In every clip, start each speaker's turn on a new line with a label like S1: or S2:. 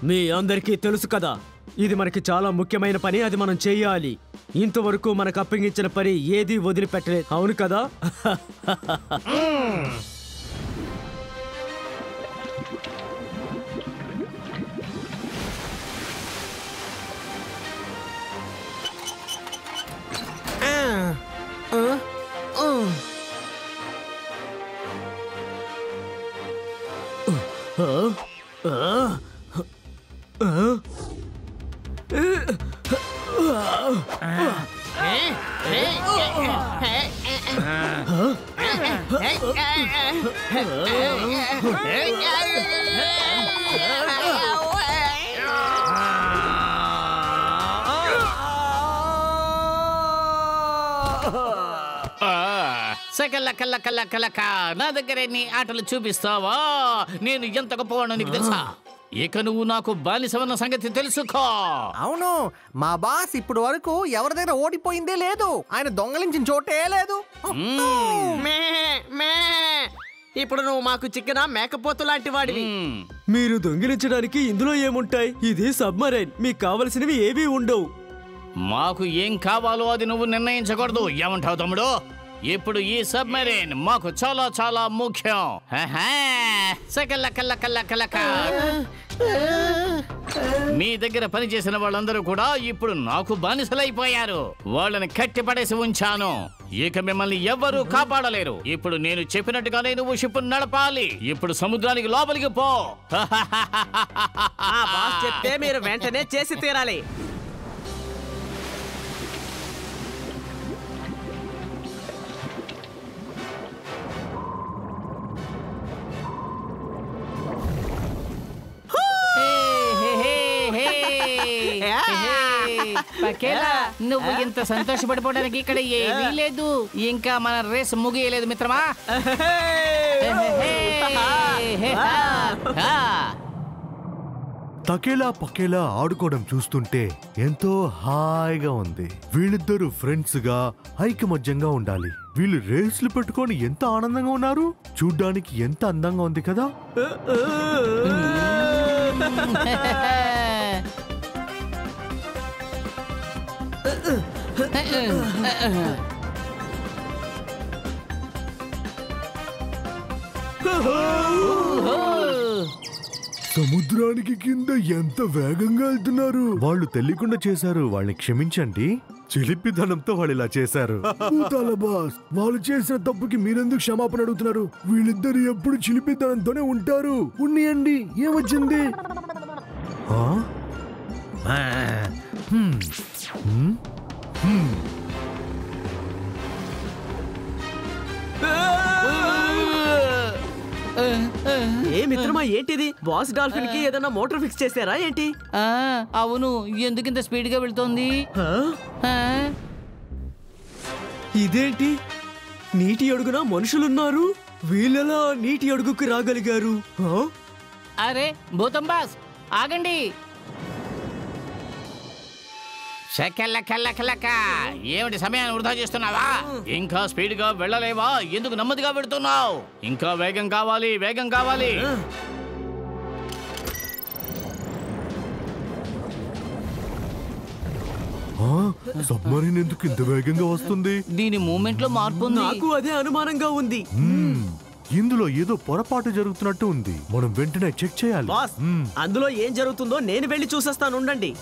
S1: మీ అందరికీ తెలుసు కదా, ఇది మనకి చాలా ముఖ్యమైన పని, అది మనం చేయాలి. ఇంతవరకు మనకు అప్పగించిన పని ఏది వదిలిపెట్టలేదు, అవును కదా?
S2: నా దగ్గరే నీ ఆటలు చూపిస్తావా? నేను ఎంత గొప్పవాడో నీకు తెలుసా? ఇక నువ్వు నాకు బానిసవన్న సంగతి తెలుసుకో.
S3: అవును, మా బాస్ ఇప్పుడు వరకు ఎవరి దగ్గర ఓడిపోయిందే లేదు. ఆయన దొంగలించిన చోటే లేదు.
S4: ఇప్పుడు నువ్వు మాకు చిక్కిన మేకపోతు లాంటి వాడివి.
S1: మీరు దొంగిలించడానికి ఇందులో ఏముంటాయి? ఇది సబ్మరైన్, మీకు కావలసినవి ఏవీ ఉండవు.
S2: మాకు ఏం కావాలో అది నువ్వు నిర్ణయించకూడదు. ఏమంటావు తమ్ముడు? ఇప్పుడు ఈ సబ్మెరైన్ మాకు చాలా చాలా ముఖ్యం. మీ దగ్గర పనిచేసిన వాళ్ళందరూ కూడా ఇప్పుడు నాకు బానిసలైపోయారు. వాళ్ళని కట్టి పడేసి ఉంచాను. ఇక మిమ్మల్ని ఎవ్వరూ కాపాడలేరు. ఇప్పుడు నేను చెప్పినట్టుగానే నువ్వు షిప్ నడపాలి. ఇప్పుడు సముద్రానికి లోపలికి పో.
S4: బాస్ చెప్తే మీరు వెంటనే చేసి తీరాలి.
S2: నువ్వు ఇంత సంతోషపడిపోవడానికి ఇక్కడ ఏమీ లేదు. ఇంకా మన రేస్ ముగియలేదు మిత్రమా.
S5: తకేలా పకేలా ఆడుకోవడం చూస్తుంటే ఎంతో హాయిగా ఉంది. వీళ్ళిద్దరూ ఫ్రెండ్స్ గా ఐకమత్యంగా ఉండాలి. వీళ్ళు రేస్లు పెట్టుకొని ఎంత ఆనందంగా ఉన్నారు. చూడ్డానికి ఎంత అందంగా ఉంది కదా. సముద్రానికి కింద ఎంత వేగంగా వెళ్తున్నారు. వాళ్ళు తెలియకుండా చేశారు, వాళ్ళని క్షమించండి. చిలిపిదనంతో వాళ్ళు ఇలా చేశారు. బాస్, వాళ్ళు చేసిన తప్పుకి మీరెందుకు క్షమాపణ అడుగుతున్నారు? వీళ్ళిద్దరు ఎప్పుడు చిలిపిదనంతోనే ఉంటారు. ఉన్నియండి, ఏమొచ్చింది?
S4: ఏ మిత్రమా, ఏంటిది? బాస్ డాల్ఫిన్ కి ఏదైనా మోటార్ ఫిక్స్ చేశారా ఏంటి?
S2: అవును, ఎందుకు ఇంత స్పీడ్ గా వెళ్తోంది?
S1: ఇదేంటి? నీటి అడుగున మనుషులున్నారు. వీళ్ళెలా నీటి అడుగుకి రాగలిగారు?
S2: అరే భూతం బాస్, ఆగండి. ఏమిటి సమయాన్ని వృధా చేస్తున్నావా? ఇంకా స్పీడ్ గా వెళ్ళలేవా? ఎందుకు నెమ్మదిగా వెళ్తున్నావు? ఇంకా వేగం కావాలి, వేగం కావాలి.
S5: సబ్మరీన్ ఎందుకు ఇంత వేగంగా వస్తుంది?
S2: దీని మూమెంట్ లో మార్పు ఉంది.
S4: నాకు అదే అనుమానంగా ఉంది.
S5: ఇందులో ఏదో పొరపాటు జరుగుతున్నట్టు ఉంది. మనం వెంటనే చెక్ చేయాలి.
S4: బాస్, అందులో ఏం జరుగుతుందో నేను వెళ్ళి చూసేస్తాను, ఉండండి.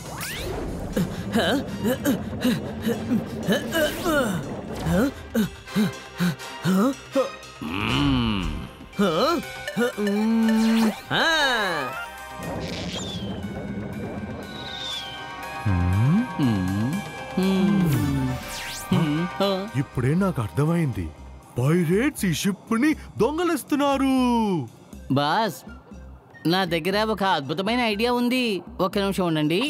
S5: ఇప్పుడే నాకు అర్థమైంది. పైరేట్స్ ఈ షిప్ ని దొంగలిస్తున్నారు.
S2: బాస్, నా దగ్గర ఒక అద్భుతమైన ఐడియా ఉంది. ఒక్క నిమిషం ఉండండి.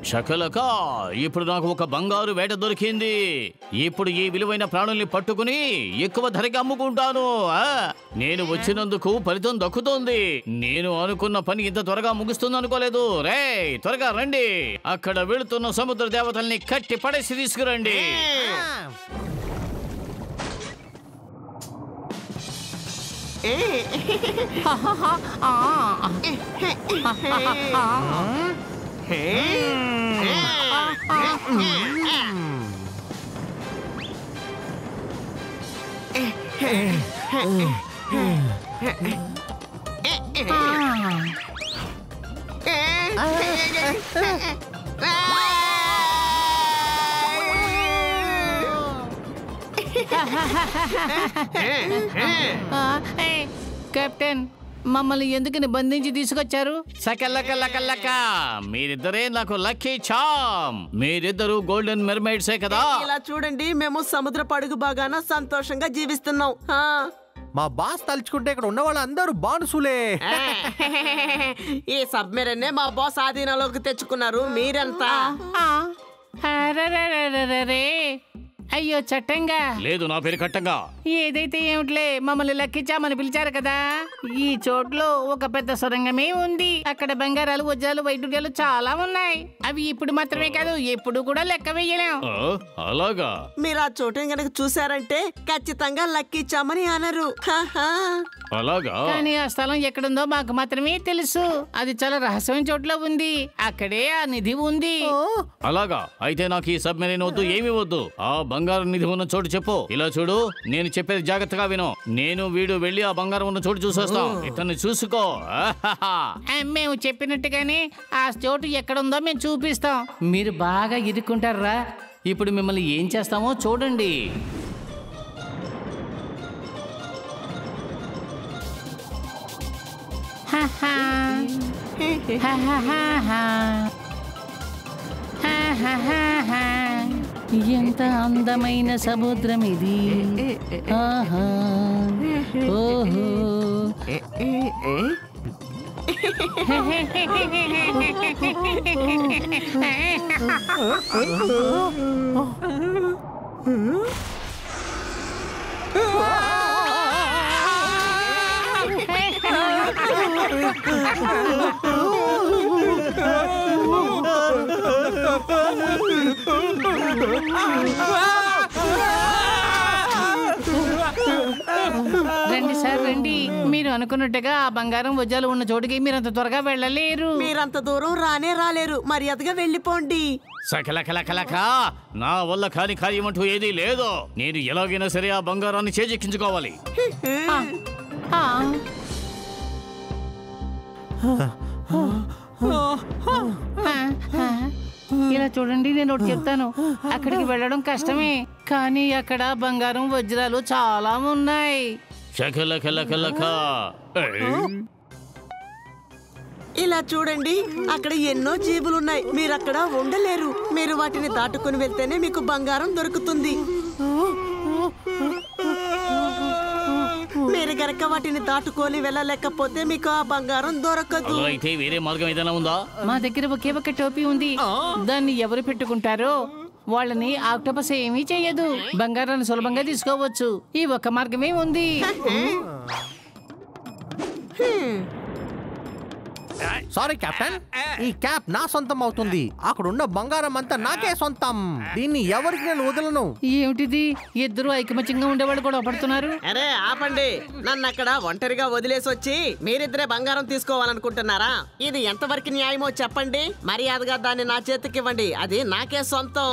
S2: శకలక, ఇప్పుడు నాకు ఒక బంగారు వేట దొరికింది. ఇప్పుడు ఈ విలువైన ప్రాణుల్ని పట్టుకుని ఎక్కువ ధరకి అమ్ముకుంటాను. నేను వచ్చినందుకు ఫలితం దక్కుతోంది. నేను అనుకున్న పని ఇంత త్వరగా ముగుస్తుంది అనుకోలేదు. రే, త్వరగా రండి. అక్కడ వెళుతున్న సముద్ర దేవతల్ని కట్టి పడేసి తీసుకురండి.
S6: కెప్టెన్, మమ్మల్ని ఎందుకని బంధించి తీసుకొచ్చారు?
S2: సకల్లకల్లకల్లక, మీరిద్దరే నాకు లక్కీ చామ్. మీరిద్దరు గోల్డెన్ మెర్మైడ్సే కదా?
S4: ఇలా చూడండి, మేము సముద్ర పడుగు బాగాన సంతోషంగా జీవిస్తున్నాం.
S3: మా బాస్ తలుచుకుంటే ఇక్కడ ఉన్న వాళ్ళందరూ బానుసులే.
S4: ఈ సబ్మెరైన్ మా బాస్ ఆధీనంలోకి తెచ్చుకున్నారు. మీరెంత?
S6: అయ్యో చట్టంగా.
S2: లేదు, నా పేరు కట్టంగా.
S6: ఏదైతే ఏమిట్లే, మమ్మల్ని లెక్కించామని పిలిచారు కదా. ఈ చోట్లో ఒక పెద్ద సొరంగమే ఉంది. అక్కడ బంగారాలు, వజ్రాలు, వైడూర్యాలు చాలా ఉన్నాయి. అవి ఇప్పుడు మాత్రమే కాదు, ఎప్పుడు కూడా లెక్క వేయలేం.
S2: అలాగా?
S4: మీరు ఆ చోటుని గనక చూసారంటే ఖచ్చితంగా లెక్కించామని అనరు.
S2: అలాగా?
S6: కానీ ఆ స్థలం ఎక్కడుందో మాకు మాత్రమే తెలుసు. అది చాలా రహస్యమైన చోట్లో ఉంది. అక్కడే ఆ నిధి ఉంది.
S2: అలాగా? అయితే నాకు ఈ సబ్మెరైన్ వద్దు, ఏమీ వద్దు. ఆ బంగారు నిధి ఉన్న చోటు చెప్పు. ఇలా చూడు, నేను చెప్పేది జాగ్రత్తగా విను. నేను వీడు వెళ్ళి ఆ బంగారం ఉన్న చోటు చూసేస్తాం. ఇతన్ని చూసుకో.
S6: మేము చెప్పినట్టుగానే ఆ చోటు ఎక్కడుందో మేము చూపిస్తాం. మీరు బాగా ఇరుక్కుంటారా? ఇప్పుడు మిమ్మల్ని ఏం చేస్తామో చూడండి. ఎంత అందమైన సముద్రం ఇది. ఆహా, ఓహో. రండి సార్, రండి. మీరు అనుకున్నట్టుగా ఆ బంగారం వజ్రాలు ఉన్న చోటుకి మీరంత త్వరగా వెళ్ళలేరు.
S4: మీరంత దూరం రాలేరు. మర్యాదగా వెళ్ళిపోండి.
S2: సకలకలకలక, నా వల్ల కాని కార్యం అంటూ ఏదీ లేదు. నేను ఎలాగైనా సరే ఆ బంగారాన్ని చేజెక్కించుకోవాలి.
S6: ఇలా చూడండి, నేను ఒకటి చెప్తాను. అక్కడికి వెళ్ళడం కష్టమే, కానీ అక్కడ బంగారం, వజ్రాలు చాలా ఉన్నాయి.
S2: సకలకలకలక,
S4: ఇలా చూడండి, అక్కడ ఎన్నో జీవులున్నాయి. మీరు అక్కడ ఉండలేరు. మీరు వాటిని దాటుకుని వెళ్తేనే మీకు బంగారం దొరుకుతుంది. మీరు గనక వాటిని దాటుకొని వెళ్ళలేకపోతే మీకు ఆ బంగారం దొరకదు.
S2: అయితే వేరే మార్గం ఏదైనా ఉందా?
S6: మా దగ్గర ఒకే ఒక టోపీ ఉంది. దాన్ని ఎవరు పెట్టుకుంటారో వాళ్ళని ఆక్టోపస్ ఏమీ చెయ్యదు. బంగారాన్ని సులభంగా తీసుకోవచ్చు. ఈ ఒక్క మార్గమే ఉంది.
S3: సారీ కెప్టెన్, ఈ క్యాప్ నా సొంతం అవుతుంది. అక్కడున్న బంగారం అంతా నాకే సొంతం. దీన్ని ఎవరికి నేను వదలను.
S6: ఏమిటిది? ఇద్దరు ఐకమత్యంగా ఉండేవాళ్ళు కూడా పడుతున్నారు.
S4: అరే ఆపండి, నన్ను అక్కడ ఒంటరిగా వదిలేసి వచ్చి మీరిద్దరే బంగారం తీసుకోవాలనుకుంటున్నారా? ఇది ఎంతవరకు న్యాయమో చెప్పండి. మర్యాదగా దాన్ని నా చేతికి ఇవ్వండి. అది నాకే సొంతం.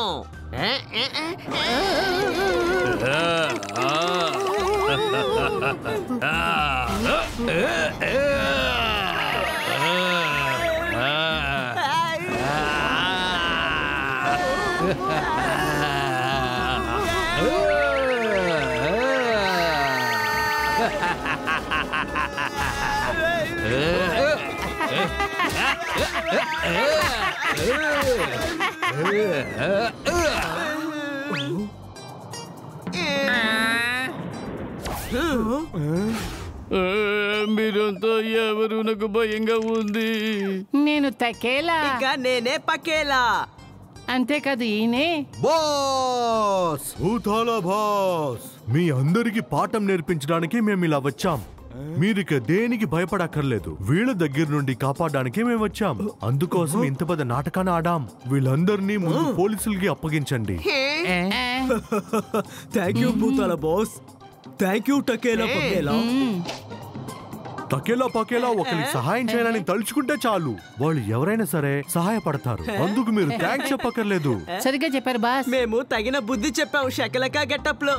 S2: మీరంతా ఎవరు? నాకు భయంగా ఉంది.
S6: నేను తకేలా.
S4: ఇక నేనే పకేలా.
S6: అంతేకాదు ఈయనే
S3: బాస్.
S5: భూతాల బాస్, మీ అందరికి పాఠం నేర్పించడానికి మేము ఇలా వచ్చాం. మీరిక దేనికి భయపడక్కర్లేదు. వీళ్ళ దగ్గర నుండి కాపాడడానికి మేము వచ్చాం. అందుకోసం ఇంత పెద్ద నాటకాన్ని ఆడాం. వీళ్ళందరినీ ముందు పోలీసులకి అప్పగించండి.
S1: థ్యాంక్ యూ భూతాల boss. Thank you Takela Pakela.
S5: Takela Pakela ఒకరికి సహాయం చేయాలని తలుచుకుంటే చాలు, వాళ్ళు ఎవరైనా సరే సహాయపడతారు. అందుకు మీరు థ్యాంక్స్ చెప్పక్కర్లేదు.
S6: సరిగ్గా చెప్పారు బాస్.
S4: మేము తగిన బుద్ధి చెప్పాం శకలక గెటప్ లో.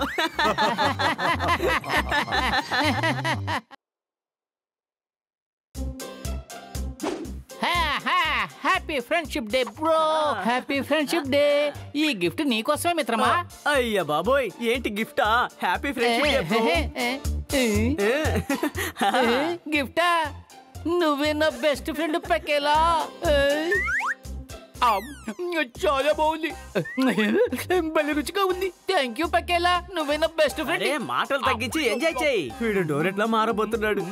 S6: Happy friendship day bro. Happy friendship day. ఈ గిఫ్ట్ నీకోసమే మిత్రమా.
S4: అయ్యా బాబోయ్, ఏంటి గిఫ్టా? Happy friendship
S6: గిఫ్టా? నువ్వే నా బెస్ట్ ఫ్రెండ్ పకేలా. చాలా బాగుంది, భలే రుచిగా ఉంది. థ్యాంక్ యూ పకేలా, నువ్వే నా బెస్ట్ ఫ్రెండ్.
S4: మాటలు తగ్గించి ఎంజాయ్ చేయి. వీడు డోరెట్లా మారబోతున్నాడు.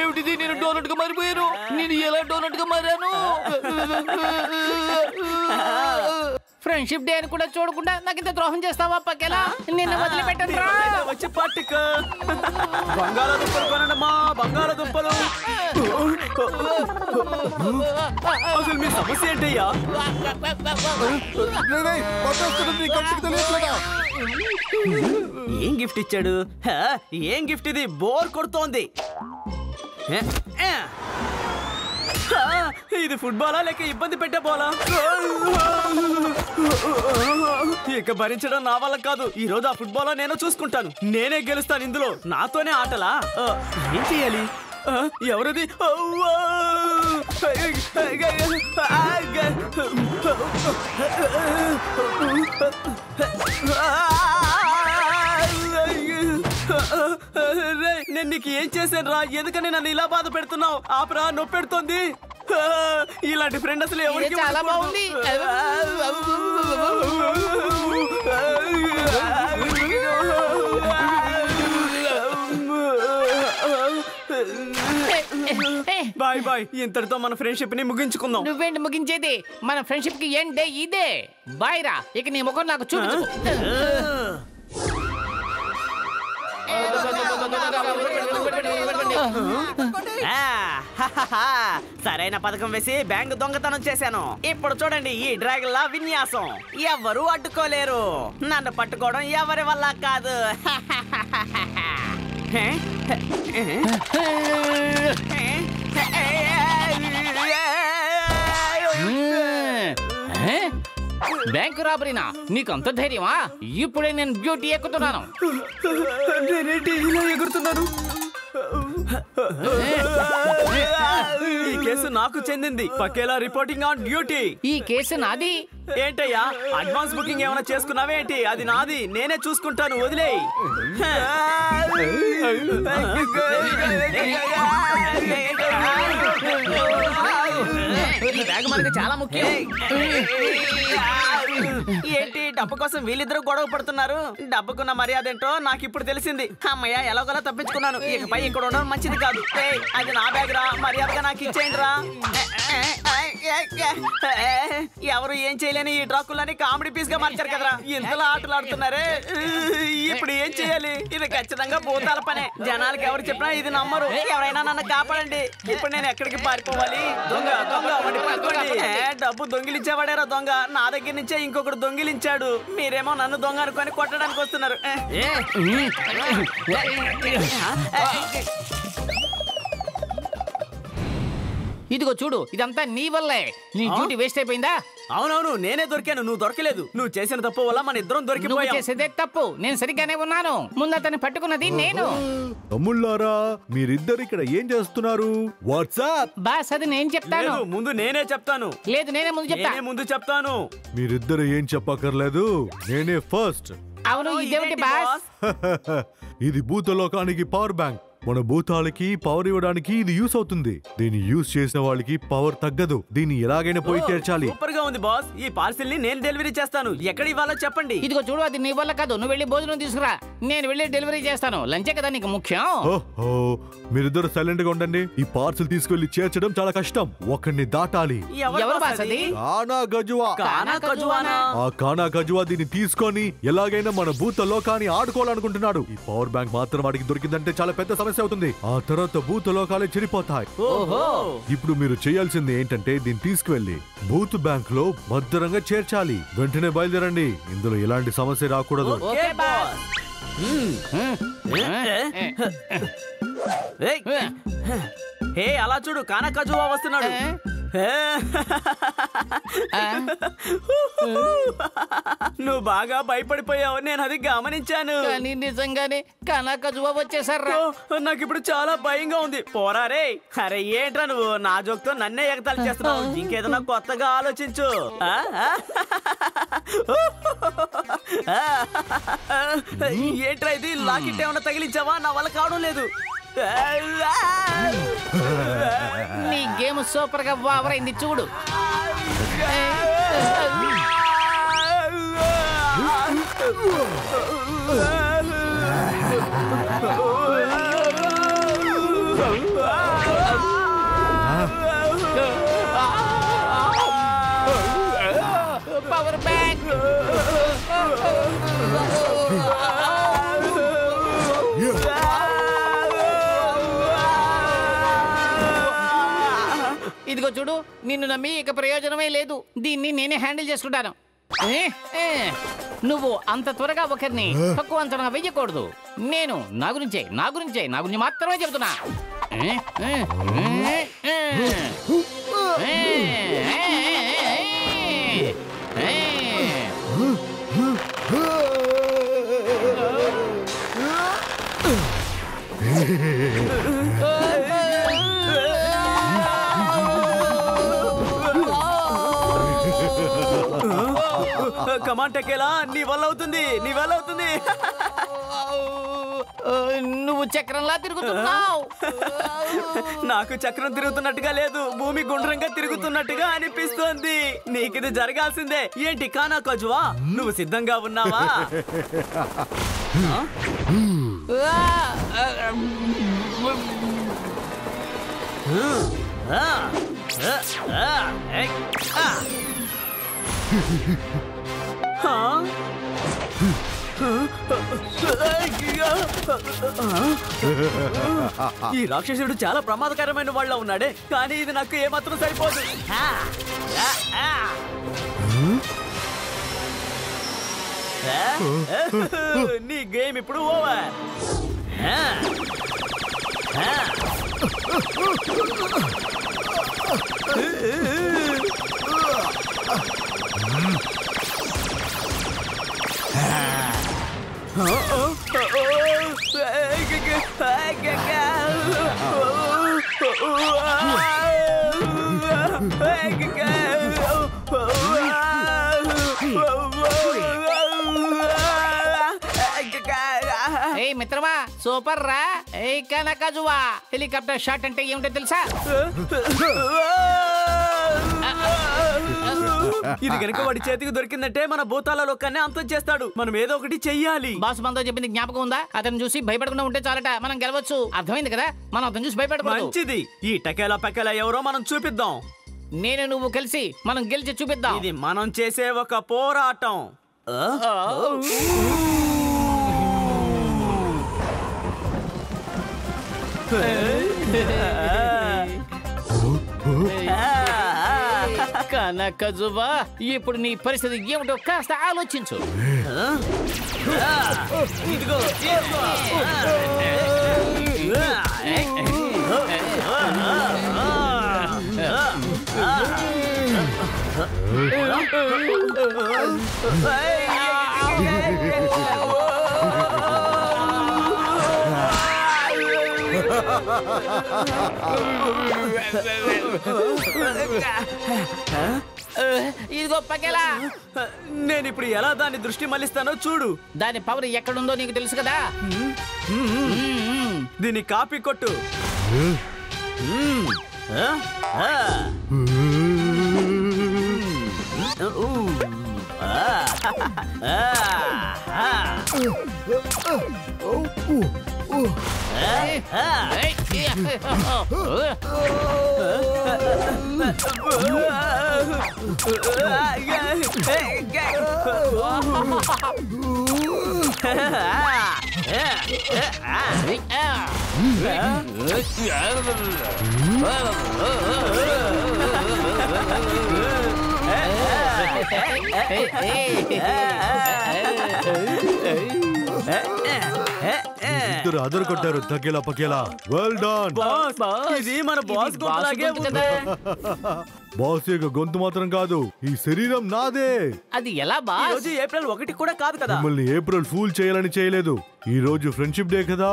S6: ఏమిటిది? నేను డోనట్ గా మారిపోయాను. నేను ఎలా డోనట్ గా మారాను? ఫ్రెండ్షిప్ డే అని కూడా చూడకుండా నాకు ఇంత ద్రోహం చేస్తావా పకేలా? నిన్ను వదిలిపెట్టను రా.
S4: వచ్చి పట్టుక. బంగాళాదుంపలు కొనండమ్మా, బంగాళాదుంపలు. అసలు మీ సమస్య ఏంటయ్యా? ఏం గిఫ్ట్ ఇచ్చాడు? ఏం గిఫ్ట్ ఇది? బోర్ కొడుతోంది. ఇది ఫుట్బాలా లేక ఇబ్బంది పెట్టే బాలా? ఇక భరించడం నా వల్ల కాదు. ఈ రోజు ఆ ఫుట్బాల్ నేను చూసుకుంటాను. నేనే గెలుస్తాను ఇందులో. నాతోనే ఆటలా? ఏం చేయాలి? ఎవరిది? నేను నీకు ఏం చేశాను రా? ఎందుకని నన్ను ఇలా బాధ పెడుతున్నావు? ఆపరా, నొప్పి పెడుతోంది. ఇలాంటి ఫ్రెండ్ అసలు ఎవరికి?
S6: చాలా బాగుంది.
S4: Bye bye. ఇంతటితో మన ఫ్రెండ్షిప్ ని ముగించుకుందాం.
S6: నువ్వేంటి ముగించేది? మన ఫ్రెండ్షిప్ కి ఎండ్ ఇదే. బాయ్ రా. ఇక నీ ముఖం నాకు చూపించు.
S4: సరైన పథకం వేసి బ్యాంక్ దొంగతనం చేశాను. ఇప్పుడు చూడండి ఈ డ్రాగన్ లా విన్యాసం. ఎవరు అడ్డుకోలేరు. నన్ను పట్టుకోవడం ఎవరి వల్ల కాదు.
S6: బ్యాంకు రాబరీనా? నీకు అంత ధైర్యమా? ఇప్పుడే నేను డ్యూటీ ఎక్కుతున్నాను.
S4: నేనేంటి ఇలా ఎగురుతున్నాను? ఈ కేసు నాకు చెందింది. పకేలా రిపోర్టింగ్ ఆన్ డ్యూటీ.
S6: ఈ కేసు నాది.
S4: ఏంటయ్యా, అడ్వాన్స్ బుకింగ్ ఏమైనా చేసుకున్నావేంటి? అది నాది, నేనే చూసుకుంటాను. వదిలేయ్. ఈ బ్యాగ్ మనకి చాలా ముఖ్యం. ఏంటి డబ్బు కోసం వీళ్ళిద్దరూ గొడవ పడుతున్నారు? డబ్బుకున్న మర్యాద ఏంటో నాకు ఇప్పుడు తెలిసింది. అమ్మయ్య, ఎలాగోలా తప్పించుకున్నాను. ఇకపై ఇక్కడ ఉండడం మంచిది కాదు. అది నా బ్యాగ్ రా, మర్యాదగా నాకు ఇచ్చేయండి రా. ఎవరు ఏం చేయలేని ఈ డ్రాకులని కామెడీ పీస్ గా మార్చారు కదరా. ఇంతలో ఆటలు ఆడుతున్నారే. ఇప్పుడు ఏం చేయాలి? ఇది ఖచ్చితంగా భూతాల పనే. జనాలకి ఎవరు చెప్పినా ఇది నమ్మరు. ఎవరైనా నన్ను కాపాడండి. ఇప్పుడు నేను ఎక్కడికి పారిపోవాలి? దొంగ దొంగ డబ్బు దొంగిలించేవాడారా దొంగ? నా దగ్గర నుంచే ఇంకొకడు దొంగిలించాడు. మీరేమో నన్ను దొంగ అనుకొని కొట్టడానికి వస్తున్నారు.
S6: ఇదిగో చూడు, ఇదంతా నీ వల్లే. నీ డ్యూటీ వేస్ట్ అయిపోయిందా?
S4: అవునవును, నేనే దొరికాను, నువ్వు దొరకలేదు. నువ్వు చేసిన తప్పు వల్ల మన ఇద్దరం
S6: నువ్వు
S4: దొరికిపోయాం.
S6: చేసేదే తప్పు. నేను సరిగ్గానే ఉన్నాను. ముందు అతన్ని పట్టుకున్నది నేను.
S5: తమ్ముళ్ళారా, మీరిద్దరు ఇక్కడ ఏం చేస్తున్నారు? వాట్సాప్
S6: బాస్, అది నేను చెప్తాను.
S4: లేదు, ముందు నేనే చెప్తాను.
S6: లేదు, నేనే ముందు చెప్తా.
S4: నేనే ముందు చెప్తాను.
S5: మీరిద్దరు ఏం చెప్పక్కర్లేదు, నేనే ఫస్ట్.
S6: అవును, ఇదేమిటి బాస్?
S5: ఇది భూతలోకానికి పవర్ బ్యాంక్. మన భూతాలకి పవర్ ఇవ్వడానికి ఇది యూస్ అవుతుంది. దీన్ని యూస్ చేసిన వాళ్ళకి పవర్ తగ్గదు. దీన్ని ఎలాగైనా పోయి చేర్చాలి.
S4: సూపర్ గా ఉంది బాస్. ఈ పార్సిల్ ని నేను డెలివరీ చేస్తాను. ఎక్కడ ఇవ్వాలో చెప్పండి.
S6: ఇదిగో చూడు, అది నీ వల్ల కాదు. నువ్వు వెళ్ళి భోజనం తీసుకురా, నేను వెళ్ళి డెలివరీ చేస్తాను. లంచే కదా నీకు ముఖ్యం.
S5: ఓహో, మీరిద్దరు సైలెంట్ గా ఉండండి. ఈ పార్సిల్ తీసుకెళ్లి చేర్చడం చాలా కష్టం. ఒకరిని దాటాలి.
S6: ఎవరు బాస్ అది?
S5: కానా గజువా.
S4: కానా కజువానా?
S5: ఆ కానా గజువా దీన్ని తీసుకొని ఎలాగైనా మన భూత లోకాన్ని ఆడుకోవాలనుకుంటున్నాడు. ఈ పవర్ బ్యాంక్ మాత్రం వాడికి దొరికిందంటే చాలా పెద్ద సమస్య అవుతుంది. ఆ తర్వాత భూత లోకాలే చెడిపోతాయి.
S4: ఓహో,
S5: ఇప్పుడు మీరు చేయాల్సింది ఏంటంటే దీన్ని తీసుకువెళ్ళి భూత్ బ్యాంక్ లో భద్రంగా చేర్చాలి. వెంటనే బయలుదేరండి. ఇందులో ఎలాంటి సమస్య రాకూడదు.
S4: Okay boss. ఏయ్. హే, అలా చూడు, కానా కజువా వస్తున్నాడు. నువ్వు బాగా భయపడిపోయావు, నేను అది గమనించాను.
S6: కానీ నిజంగానే కనకజువ వచ్చేసారా?
S4: నాకు ఇప్పుడు చాలా భయంగా ఉంది. పోరా రే. అరే ఏంట్రా నువ్వు నా జోక్తో నన్నే ఎగతాళి చేస్తున్నావు? ఇంకేదైనా కొత్తగా ఆలోచించు. ఏంట్రా ఇది? లాకెట్ ఏమన్నా తగిలించావా? నా వల్ల కావడం లేదు.
S6: నీ గేమ్ సూపర్ గా ఓవరైంది చూడు. Power bank. ఇదిగో చూడు, నిన్ను నమ్మి ఇక ప్రయోజనమే లేదు. దీన్ని నేనే హ్యాండిల్ చేసుకుంటాను. నువ్వు అంత త్వరగా ఒకరిని తక్కువ అంచనా వెయ్యకూడదు. నేను నా గురించి మాత్రమే చెబుతున్నా.
S4: కమాన్ టకేలా, నీ వల్ల అవుతుంది.
S6: నువ్వు చక్రంలా తిరుగుతున్నావు.
S4: నాకు చక్రం తిరుగుతున్నట్టుగా లేదు, భూమి గుండ్రంగా తిరుగుతున్నట్టుగా అనిపిస్తోంది. నీకిది జరగాల్సిందే. ఏంటి కానా కజువా, నువ్వు సిద్ధంగా ఉన్నావా? ఈ రాక్షసుడు చాలా ప్రమాదకరమైన వాళ్ళ ఉన్నాడే, కానీ ఇది నాకు ఏమాత్రం సరిపోదు. నీ గేమ్ ఇప్పుడు ఓవర్.
S6: ఏ మిత్రమా, సూపర్ రా. ఏ కనకజువా, హెలికాప్టర్ షాట్ అంటే ఏమిటో తెలుసా?
S4: ఇది కనుక వాడి చేతికి దొరికిందంటే మన భూతాల లోకాన్ని అంతం చేస్తాడు. మనం ఏదో ఒకటి చెయ్యాలి.
S6: బాస్ మనతో చెప్పింది జ్ఞాపకం ఉందా? అతను చూసి భయపడకుండా ఉంటే చాలట, మనం గెలవచ్చు. అర్థమైంది కదా? మనం అతను చూసి భయపడకూడదు.
S4: మంచిది. ఈ టకేలా పకేలా ఎవరో మనం చూపిద్దాం.
S6: నేను నువ్వు కలిసి మనం గెలిచి చూపిద్దాం.
S4: ఇది మనం చేసే ఒక పోరాటం.
S6: కనకజువా, ఇప్పుడు నీ పరిస్థితి ఏమిటో కాస్త ఆలోచించు.
S4: ఇదిగో
S6: ఇదిగో పకేలా,
S4: నేను ఇప్పుడు ఎలా దాని దృష్టి మళ్ళిస్తానో చూడు.
S6: దాని పవర్ ఎక్కడుందో నీకు తెలుసు కదా.
S4: దీన్ని కాపీ కొట్టు.
S5: ఇద్దరు అదరు కొట్టారు తగ్గేలా పకేలా. వెల్ డన్
S4: బాస్, ఇది మన బాస్ గొంతులాగే ఉంది.
S5: బాస్ యొక్క గొంతు మాత్రం కాదు, ఈ శరీరం నాదే.
S6: అది ఎలా
S4: ఈ
S6: బాస్?
S4: రోజు ఏప్రిల్ 1 కూడా కాదు కదా.
S5: మిమ్మల్ని ఏప్రిల్ ఫూల్ చేయాలని చేయలేదు. ఈ రోజు ఫ్రెండ్షిప్ డే కదా.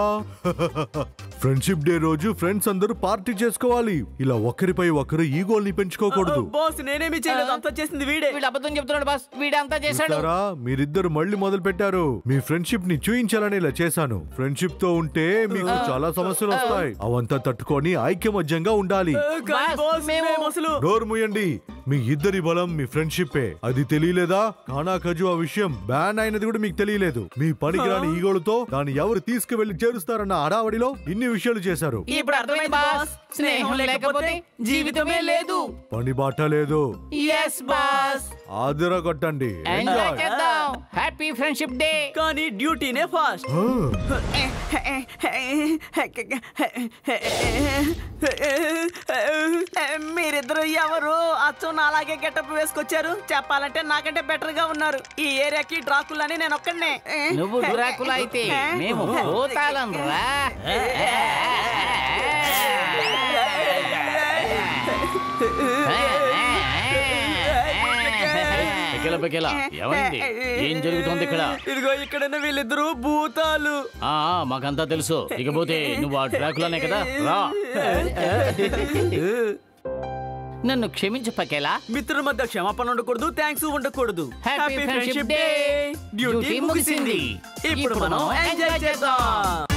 S5: ఫ్రెండ్షిప్ డే రోజు ఫ్రెండ్స్ అందరూ పార్టీ చేసుకోవాలి. ఇలా ఒకరిపై ఒకరు ఈగోల్ని పెంచుకోకూడదు.
S4: బాస్ నేనేమి చేయలేదు, అంతా చేసింది వీడే.
S6: వీడు అబద్ధం చెప్తున్నాడు బాస్. వీడంతా చేశాడు.
S5: చూసారా, మీరిద్దరు మళ్ళీ మొదలు పెట్టారు. మీ ఫ్రెండ్షిప్ ని చూయించాలని ఇలా చేశాను. ఫ్రెండ్షిప్ తో ఉంటే మీకు చాలా సమస్యలు వస్తాయి. అవంతా తట్టుకొని ఐక్యమత్యంగా ఉండాలి.
S4: కానీ బాస్, మేము అసలు
S5: డోర్ ముయండి. మీ ఇద్దరి బలం మీ ఫ్రెండ్షిప్పే. అది తెలియలేదా? కానా ఖజు ఆ విషయం బ్యాన్ అయినది కూడా మీకు తెలియలేదు. మీ పనికిరాని ఈగోలతో దాన్ని ఎవరు తీసుకువెళ్లి చేరుస్తారన్న హడావడిలో ఇన్ని విషయాలు చేశారు.
S6: ఇప్పుడు అర్థమైంది బాస్. స్నేహం లేకపోతే జీవితమే లేదు.
S5: పని బాట లేదు.
S6: yes boss.
S5: ఆదర కొట్టండి.
S6: ఎంజాయ్ చేద్దాం. Happy friendship day.
S4: కానీ డ్యూటీనే ఫాస్ట్. మీరిద్దరు ఎవరు అచ్చం అలాగే గెటప్ వేసుకొచ్చారు? చెప్పాలంటే నాకంటే బెటర్ గా ఉన్నారు. ఈ ఏరియాకి డ్రాకులని నేను ఒక్కనే.
S6: నువ్వు డ్రాకులా అయితే మేము భూతాలం రా.
S2: ఏమైంది? ఏం జరుగుతుంది ఇక్కడ?
S4: ఇదిగో ఇక్కడ వీళ్ళిద్దరు భూతాలు.
S2: మాకంతా తెలుసు. ఇకపోతే నువ్వు ఆ డ్రాకులానే కదా. రా.
S6: నన్ను క్షమించు పకేలా.
S4: మిత్రుల మధ్య క్షమాపణ ఉండకూడదు, థ్యాంక్స్ ఉండకూడదు.
S6: Happy friendship day.
S4: డ్యూటీ ముగిసింది. ఇప్పుడు మనం ఎంజాయ్ చేద్దాం.